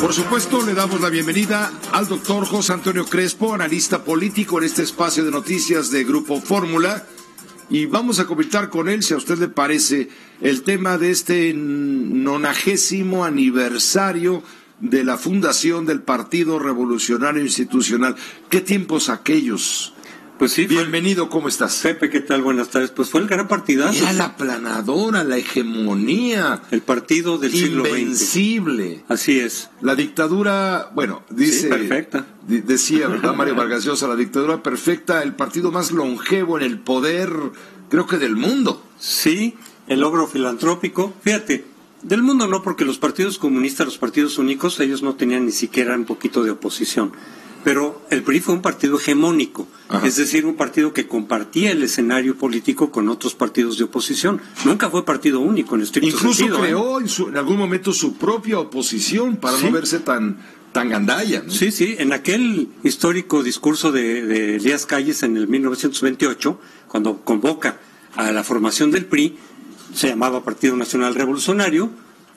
Por supuesto, le damos la bienvenida al doctor José Antonio Crespo, analista político en este espacio de noticias de Grupo Fórmula. Y vamos a comentar con él, si a usted le parece, el tema de este 90º aniversario de la fundación del Partido Revolucionario Institucional. ¿Qué tiempos aquellos? Pues sí. Bienvenido, ¿cómo estás? Pepe, ¿qué tal? Buenas tardes. Pues fue el gran partidazo. Era la aplanadora, la hegemonía. El partido del siglo XX. Invencible. Así es. La dictadura, bueno, dice... Sí, perfecta. Decía, ¿verdad, Mario Vargas Llosa? La dictadura perfecta, el partido más longevo en el poder, creo que del mundo. Sí, el logro filantrópico. Fíjate, del mundo no, porque los partidos comunistas, los partidos únicos, ellos no tenían ni siquiera un poquito de oposición. Pero el PRI fue un partido hegemónico, ajá, es decir, un partido que compartía el escenario político con otros partidos de oposición. Nunca fue partido único en estricto sentido. Incluso creó en algún momento su propia oposición para no verse tan gandalla, ¿no? Sí, sí, en aquel histórico discurso de Elías Calles en el 1928, cuando convoca a la formación del PRI, se llamaba Partido Nacional Revolucionario,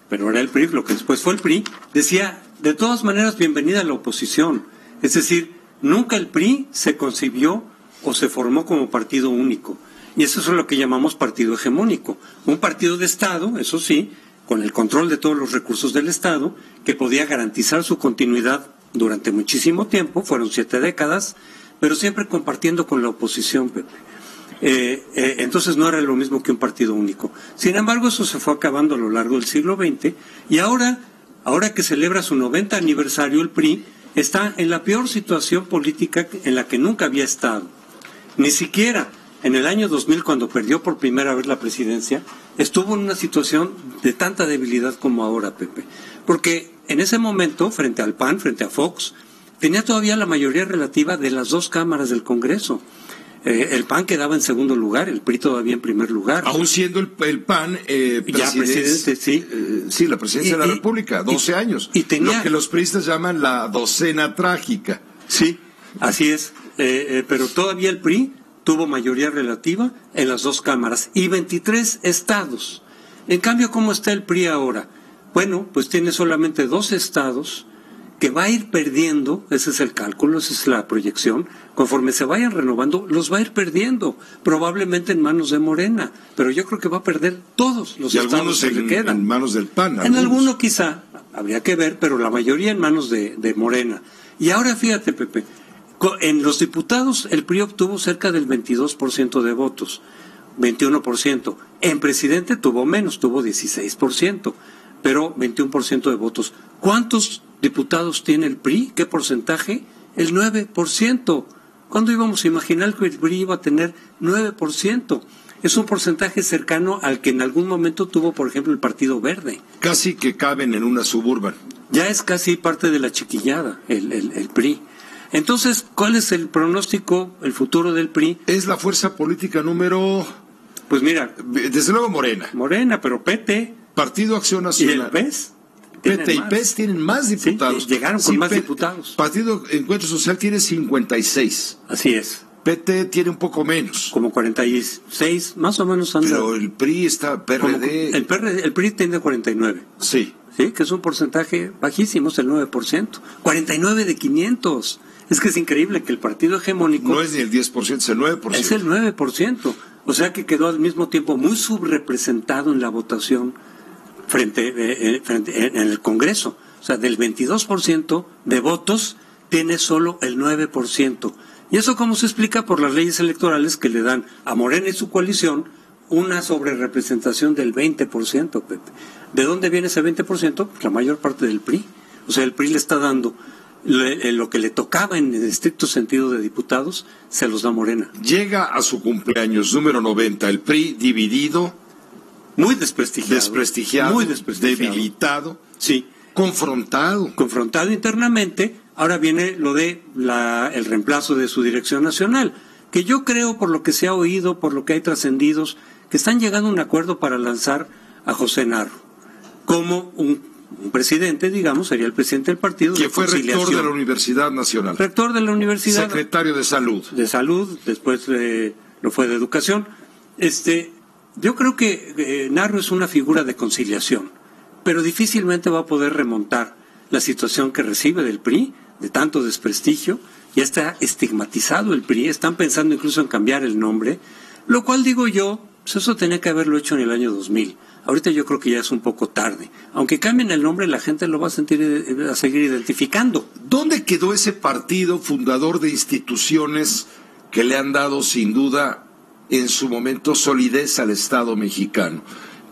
pero era el PRI, lo que después fue el PRI, decía, de todas maneras, bienvenida a la oposición. Es decir, nunca el PRI se concibió o se formó como partido único. Y eso es lo que llamamos partido hegemónico. Un partido de Estado, eso sí, con el control de todos los recursos del Estado, que podía garantizar su continuidad durante muchísimo tiempo, fueron 7 décadas, pero siempre compartiendo con la oposición, Pepe. Entonces no era lo mismo que un partido único. Sin embargo, eso se fue acabando a lo largo del siglo XX, y ahora que celebra su 90 aniversario el PRI, está en la peor situación política en la que nunca había estado. Ni siquiera en el año 2000, cuando perdió por primera vez la presidencia, estuvo en una situación de tanta debilidad como ahora, Pepe. Porque en ese momento, frente al PAN, frente a Fox, tenía todavía la mayoría relativa de las 2 cámaras del Congreso. El PAN quedaba en segundo lugar, el PRI todavía en primer lugar. Aún siendo el PAN ya presidente, sí. Sí, la presidencia de la República, 12 años. Y tenía... Lo que los priistas llaman la docena trágica. Sí, así es. Pero todavía el PRI tuvo mayoría relativa en las 2 cámaras y 23 estados. En cambio, ¿cómo está el PRI ahora? Bueno, pues tiene solamente 2 estados que va a ir perdiendo, ese es el cálculo, esa es la proyección, conforme se vayan renovando, los va a ir perdiendo, probablemente en manos de Morena, pero yo creo que va a perder todos los estados que le quedan. En manos del PAN. En alguno quizá, habría que ver, pero la mayoría en manos de Morena. Y ahora fíjate, Pepe, en los diputados el PRI obtuvo cerca del 22% de votos, 21%. En presidente tuvo menos, tuvo 16%, pero 21% de votos. ¿Cuántos diputados tiene el PRI? ¿Qué porcentaje? El 9%. ¿Cuándo íbamos a imaginar que el PRI iba a tener 9%? Es un porcentaje cercano al que en algún momento tuvo, por ejemplo, el Partido Verde. Casi que caben en una suburban. Ya es casi parte de la chiquillada, el PRI. Entonces, ¿cuál es el pronóstico, el futuro del PRI? Es la fuerza política número... Pues mira... Desde luego Morena. Morena, pero PT... Partido Acción Nacional. ¿Y el PES? PT y PES tienen más diputados. Sí, llegaron con más diputados. Partido Encuentro Social tiene 56. Así es. PT tiene un poco menos. Como 46, más o menos anda. Pero el PRI está, PRD... El PRI tiene 49. Sí. Sí, que es un porcentaje bajísimo, es el 9%. 49 de 500. Es que es increíble que el partido hegemónico... No es ni el 10%, es el 9%. Es el 9%. O sea que quedó al mismo tiempo muy subrepresentado en la votación en el Congreso. O sea, del 22% de votos tiene solo el 9%. ¿Y eso cómo se explica? Por las leyes electorales que le dan a Morena y su coalición una sobrerepresentación del 20%, Pepe. ¿De dónde viene ese 20%? Pues la mayor parte del PRI. O sea, el PRI le está dando lo que le tocaba en el estricto sentido de diputados, se los da Morena. Llega a su cumpleaños número 90, el PRI dividido, muy desprestigiado, muy debilitado, sí, confrontado internamente. Ahora viene lo de el reemplazo de su dirección nacional, que yo creo, por lo que se ha oído, por lo que hay trascendidos, que están llegando a un acuerdo para lanzar a José Narro como un presidente, digamos, sería el presidente del partido. Que fue rector de la Universidad Nacional. Rector de la Universidad. Secretario de Salud. De Salud, después lo fue de Educación. Yo creo que Narro es una figura de conciliación, pero difícilmente va a poder remontar la situación que recibe del PRI, de tanto desprestigio. Ya está estigmatizado el PRI, están pensando incluso en cambiar el nombre, lo cual digo yo, pues eso tenía que haberlo hecho en el año 2000. Ahorita yo creo que ya es un poco tarde. Aunque cambien el nombre, la gente lo va a seguir identificando. ¿Dónde quedó ese partido fundador de instituciones que le han dado sin duda en su momento solidez al Estado mexicano?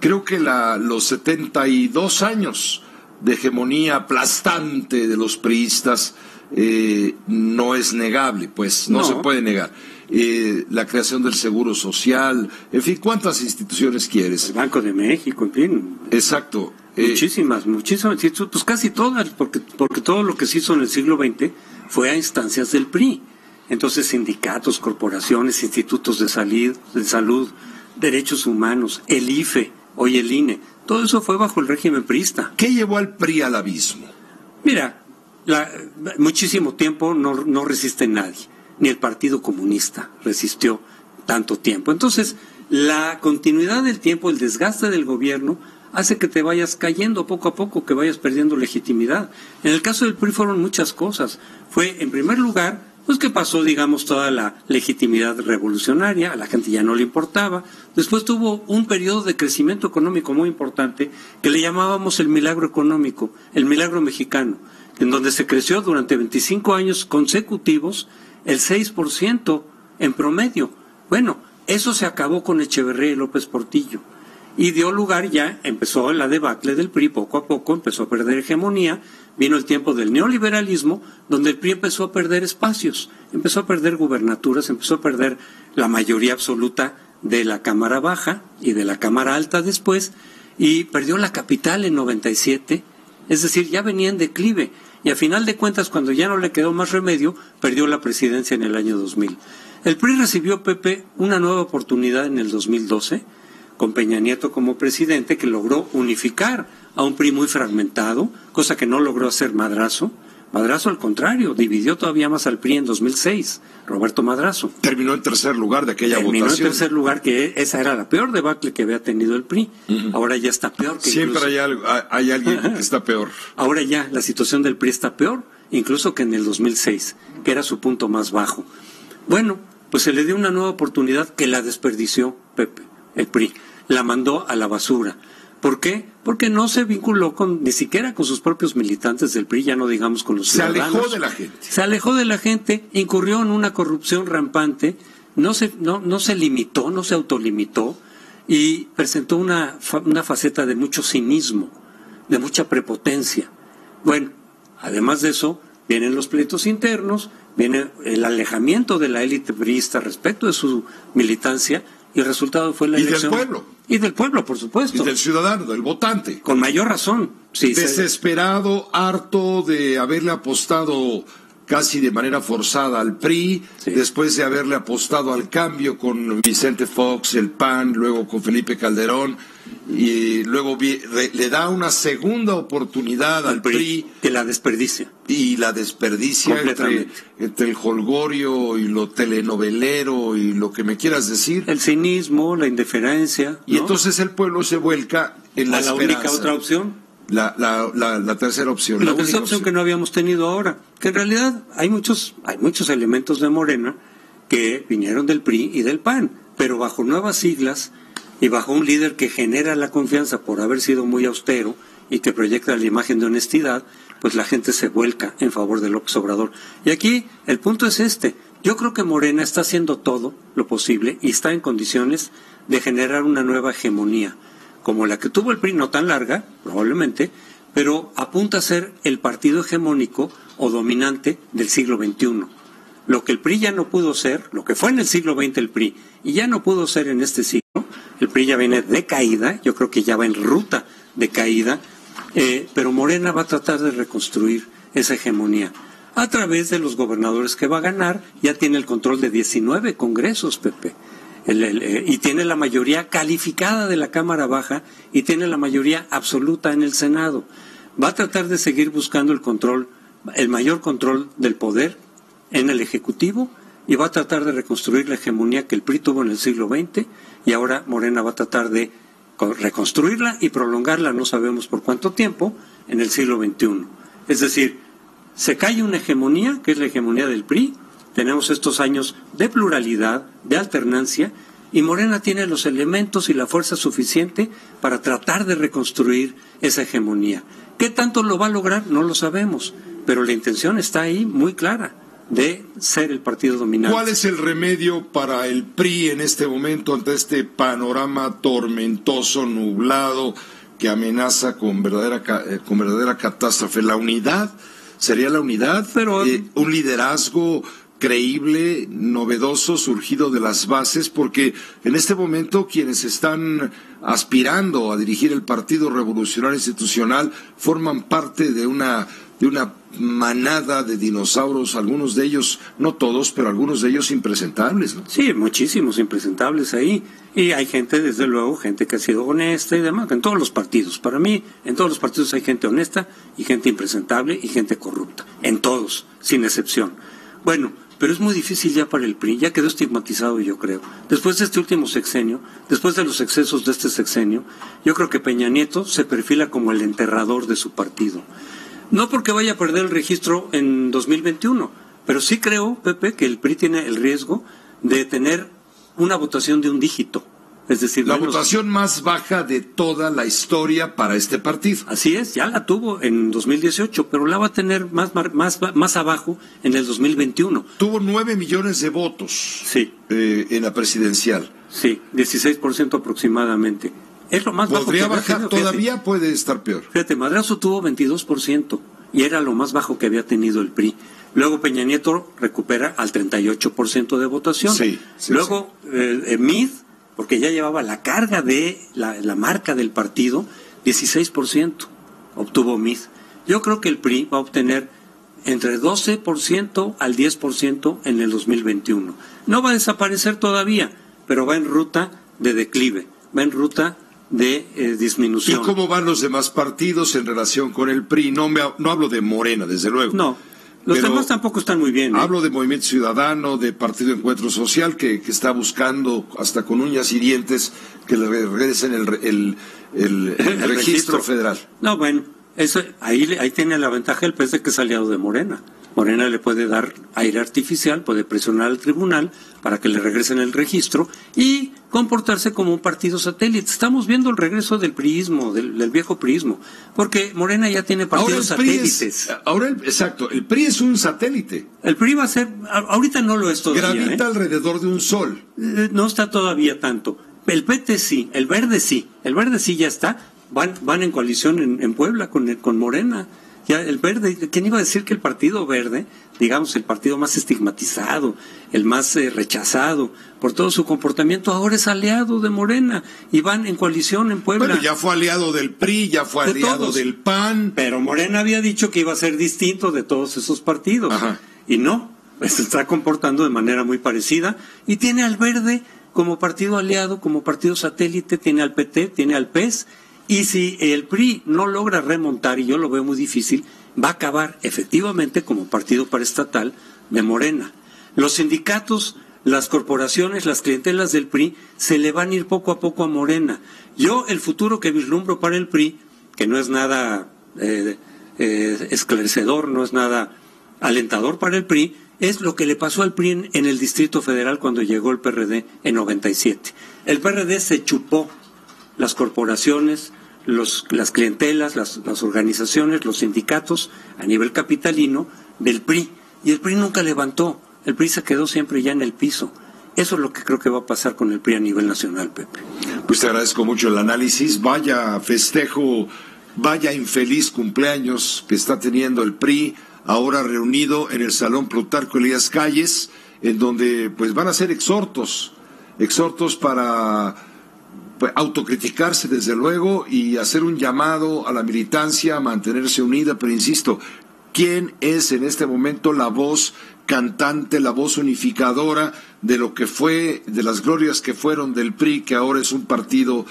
Creo que los 72 años de hegemonía aplastante de los priistas no es negable, pues no se puede negar. La creación del Seguro Social, en fin, ¿cuántas instituciones quieres? El Banco de México, en fin. Exacto. Muchísimas, pues casi todas, porque todo lo que se hizo en el siglo XX fue a instancias del PRI. Entonces, sindicatos, corporaciones, institutos de salud, derechos humanos, el IFE, hoy el INE, todo eso fue bajo el régimen priista. ¿Qué llevó al PRI al abismo? Mira, muchísimo tiempo no resiste nadie, ni el Partido Comunista resistió tanto tiempo. Entonces, la continuidad del tiempo, el desgaste del gobierno, hace que te vayas cayendo poco a poco, que vayas perdiendo legitimidad. En el caso del PRI fueron muchas cosas. Fue, en primer lugar, pues que pasó, digamos, toda la legitimidad revolucionaria, a la gente ya no le importaba. Después tuvo un periodo de crecimiento económico muy importante que le llamábamos el milagro económico, el milagro mexicano, en donde se creció durante 25 años consecutivos el 6% en promedio. Bueno, eso se acabó con Echeverría y López Portillo. Y dio lugar empezó la debacle del PRI, poco a poco empezó a perder hegemonía, vino el tiempo del neoliberalismo, donde el PRI empezó a perder espacios, empezó a perder gubernaturas, empezó a perder la mayoría absoluta de la Cámara Baja y de la Cámara Alta después, y perdió la capital en 97, es decir, ya venía en declive, y a final de cuentas, cuando ya no le quedó más remedio, perdió la presidencia en el año 2000. El PRI recibió, Pepe, una nueva oportunidad en el 2012, con Peña Nieto como presidente, que logró unificar a un PRI muy fragmentado, cosa que no logró hacer Madrazo. Madrazo, al contrario, dividió todavía más al PRI en 2006, Roberto Madrazo. Terminó en tercer lugar de aquella votación. Terminó en tercer lugar, que esa era la peor debacle que había tenido el PRI. Ahora ya está peor. Siempre hay alguien que está peor. Ahora ya la situación del PRI está peor, incluso que en el 2006, que era su punto más bajo. Bueno, pues se le dio una nueva oportunidad que la desperdició, Pepe, el PRI. La mandó a la basura. ¿Por qué? Porque no se vinculó ni siquiera con sus propios militantes del PRI, ya no digamos con los ciudadanos. Se alejó de la gente. Se alejó de la gente, incurrió en una corrupción rampante, no se limitó, no se autolimitó, y presentó una faceta de mucho cinismo, de mucha prepotencia. Bueno, además de eso, vienen los pleitos internos, viene el alejamiento de la élite priista respecto de su militancia, y el resultado fue la elección. Y del pueblo. Y del pueblo, por supuesto. Y del ciudadano, del votante. Con mayor razón. Sí, desesperado, harto de haberle apostado casi de manera forzada al PRI, después de haberle apostado al cambio con Vicente Fox, el PAN, luego con Felipe Calderón, y luego le da una segunda oportunidad al PRI. Que la desperdicia. Y la desperdicia entre el jolgorio y lo telenovelero y lo que me quieras decir. El cinismo, la indiferencia. Y entonces el pueblo se vuelca en la esperanza. ¿La única otra opción? La tercera opción. La tercera opción que no habíamos tenido ahora. Que en realidad hay muchos elementos de Morena que vinieron del PRI y del PAN, pero bajo nuevas siglas y bajo un líder que genera la confianza por haber sido muy austero y que proyecta la imagen de honestidad, pues la gente se vuelca en favor de López Obrador. Y aquí el punto es este. Yo creo que Morena está haciendo todo lo posible y está en condiciones de generar una nueva hegemonía, como la que tuvo el PRI, no tan larga, probablemente, pero apunta a ser el partido hegemónico o dominante del siglo XXI. Lo que el PRI ya no pudo ser, lo que fue en el siglo XX el PRI, y ya no pudo ser en este siglo, el PRI ya viene de caída, yo creo que ya va en ruta de caída, pero Morena va a tratar de reconstruir esa hegemonía a través de los gobernadores que va a ganar. Ya tiene el control de 19 congresos, Pepe. Y tiene la mayoría calificada de la Cámara Baja y tiene la mayoría absoluta en el Senado. Va a tratar de seguir buscando el mayor control del poder en el Ejecutivo, y va a tratar de reconstruir la hegemonía que el PRI tuvo en el siglo XX, y ahora Morena va a tratar de reconstruirla y prolongarla, no sabemos por cuánto tiempo, en el siglo XXI. Es decir, se cae una hegemonía, que es la hegemonía del PRI, tenemos estos años de pluralidad, de alternancia, y Morena tiene los elementos y la fuerza suficiente para tratar de reconstruir esa hegemonía. ¿Qué tanto lo va a lograr? No lo sabemos, pero la intención está ahí muy clara, de ser el partido dominante. ¿Cuál es el remedio para el PRI en este momento ante este panorama tormentoso, nublado, que amenaza con verdadera catástrofe? ¿La unidad? ¿Sería la unidad? Pero un liderazgo creíble, novedoso, surgido de las bases, porque en este momento quienes están aspirando a dirigir el Partido Revolucionario Institucional forman parte de una manada de dinosaurios, algunos de ellos, no todos, pero algunos de ellos impresentables, ¿no? Sí, muchísimos impresentables ahí. Y hay gente, desde luego, gente que ha sido honesta y demás, en todos los partidos. Para mí, en todos los partidos hay gente honesta y gente impresentable y gente corrupta. En todos, sin excepción. Bueno, pero es muy difícil ya para el PRI, ya quedó estigmatizado, yo creo. Después de este último sexenio, después de los excesos de este sexenio, yo creo que Peña Nieto se perfila como el enterrador de su partido. No porque vaya a perder el registro en 2021, pero sí creo, Pepe, que el PRI tiene el riesgo de tener una votación de un dígito. Es decir, la votación más baja de toda la historia para este partido. Así es, ya la tuvo en 2018, pero la va a tener más abajo en el 2021. Tuvo 9 millones de votos, sí, en la presidencial. Sí, 16% aproximadamente. Es lo más bajo. Podría bajar, todavía puede estar peor. Fíjate, Madrazo tuvo 22% y era lo más bajo que había tenido el PRI. Luego Peña Nieto recupera al 38% de votación. Sí, luego Mid, porque ya llevaba la carga de la marca del partido, 16% obtuvo Mid. Yo creo que el PRI va a obtener entre 12% al 10% en el 2021. No va a desaparecer todavía, pero va en ruta de declive, va en ruta de disminución. ¿Y cómo van los demás partidos en relación con el PRI? No hablo de Morena, desde luego. No. Los demás tampoco están muy bien. Hablo de Movimiento Ciudadano, de Partido Encuentro Social, que está buscando, hasta con uñas y dientes, que le regresen el registro federal. No, bueno, eso ahí tiene la ventaja el PS de que es aliado de Morena. Morena le puede dar aire artificial, puede presionar al tribunal para que le regresen el registro y comportarse como un partido satélite. Estamos viendo el regreso del priismo, del viejo priismo, porque Morena ya tiene partidos satélites. Exacto, el PRI es un satélite. El PRI va a ser, ahorita no lo es todavía. Gravita alrededor de un sol. No está todavía tanto. El PT sí, el verde sí ya está. Van en coalición en Puebla con Morena. Ya el verde, ¿quién iba a decir que el partido verde, digamos el partido más estigmatizado, el más rechazado por todo su comportamiento, ahora es aliado de Morena y van en coalición en Puebla? Bueno, ya fue aliado del PRI, ya fue aliado del PAN. Pero Morena había dicho que iba a ser distinto de todos esos partidos. Ajá. Y no, se está comportando de manera muy parecida y tiene al verde como partido aliado, como partido satélite, tiene al PT, tiene al PES. Y si el PRI no logra remontar, y yo lo veo muy difícil, va a acabar efectivamente como partido paraestatal de Morena. Los sindicatos, las corporaciones, las clientelas del PRI se le van a ir poco a poco a Morena. Yo el futuro que vislumbro para el PRI, que no es nada esclarecedor, no es nada alentador para el PRI, es lo que le pasó al PRI en el Distrito Federal cuando llegó el PRD en 97. El PRD se chupó las corporaciones, las clientelas, las organizaciones, los sindicatos a nivel capitalino del PRI. Y el PRI nunca levantó, el PRI se quedó siempre ya en el piso. Eso es lo que creo que va a pasar con el PRI a nivel nacional, Pepe. Pues te agradezco mucho el análisis. Vaya festejo, vaya infeliz cumpleaños que está teniendo el PRI, ahora reunido en el Salón Plutarco Elías Calles, en donde pues van a ser exhortos para autocriticarse desde luego y hacer un llamado a la militancia a mantenerse unida, pero insisto, ¿quién es en este momento la voz cantante, la voz unificadora de lo que fue, de las glorias que fueron del PRI, que ahora es un partido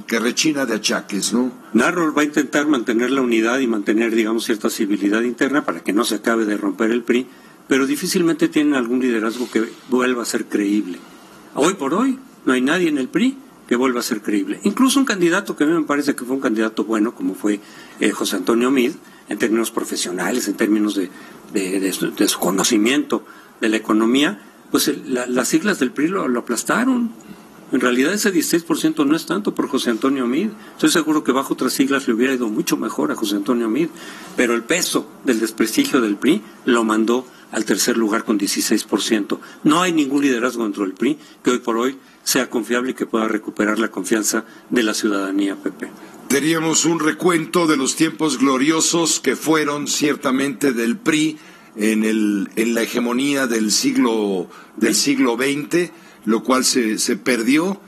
que rechina de achaques, ¿no? Narro va a intentar mantener la unidad y mantener, digamos, cierta civilidad interna para que no se acabe de romper el PRI, pero difícilmente tienen algún liderazgo que vuelva a ser creíble. Hoy por hoy no hay nadie en el PRI que vuelva a ser creíble. Incluso un candidato que a mí me parece que fue un candidato bueno, como fue José Antonio Mid, en términos profesionales, en términos de su conocimiento de la economía, pues las siglas del PRI lo aplastaron. En realidad ese 16% no es tanto por José Antonio Meade. Estoy seguro que bajo otras siglas le hubiera ido mucho mejor a José Antonio Meade, pero el peso del desprestigio del PRI lo mandó al tercer lugar con 16%. No hay ningún liderazgo dentro del PRI que hoy por hoy sea confiable y que pueda recuperar la confianza de la ciudadanía, Pepe. Teníamos un recuento de los tiempos gloriosos que fueron ciertamente del PRI en la hegemonía del siglo XX, lo cual se perdió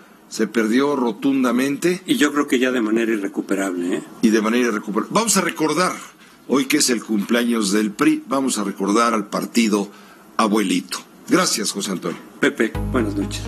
rotundamente. Y yo creo que ya de manera irrecuperable, ¿eh? Y de manera irrecuperable. Vamos a recordar, hoy que es el cumpleaños del PRI, vamos a recordar al partido abuelito. Gracias, José Antonio. Pepe, buenas noches.